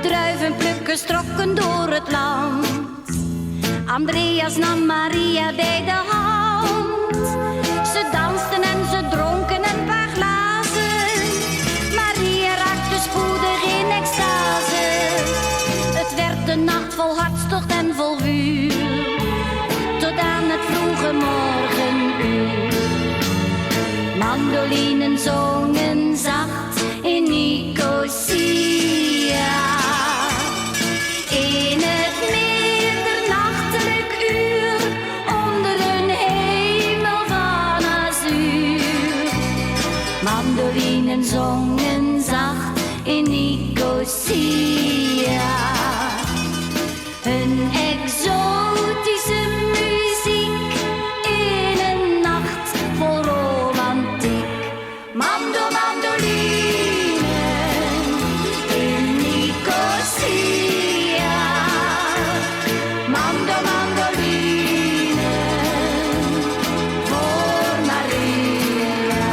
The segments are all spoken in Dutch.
Druivenplukkers trokken door het land. Andreas nam Maria bij de hand. Ze dansten en ze dronken een paar glazen. Maria raakte spoedig in extase. Het werd een nacht vol hartstocht en vol vuur, tot aan het vroege morgenuur. Mandolinen zongen zacht in Nicosia. In het middernachtelijk uur, onder een hemel van azuur. Mandolinen zongen zacht in Nicosia. Een exotische muziek in een nacht vol romantiek. Mandolinen in Nicosia. Mandolinen voor Maria.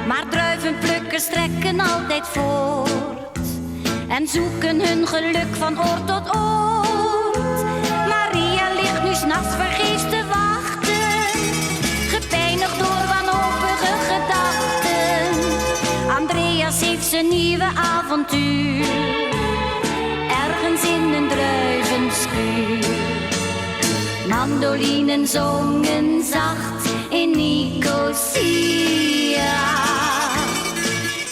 Maar druivenplukkers trekken altijd voort en zoeken hun geluk van oord tot oord. Maria ligt nu 's nachts vergeefs te wachten, gepijnigd door wanhopige gedachten. Andreas heeft zijn nieuwe avontuur, ergens in een druivenschuur. Mandolinen zongen zacht in Nicosia.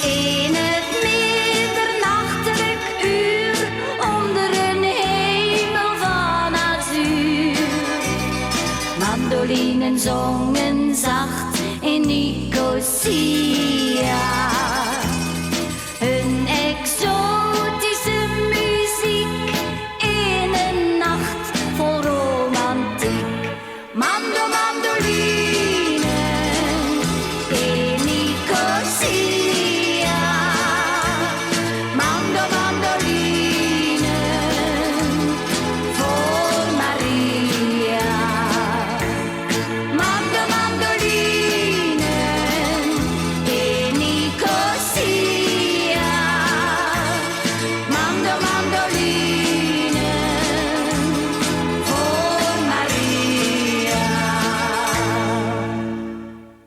In het middernachtelijk uur, onder een hemel van azuur. Mandolinen zongen zacht in Nicosia.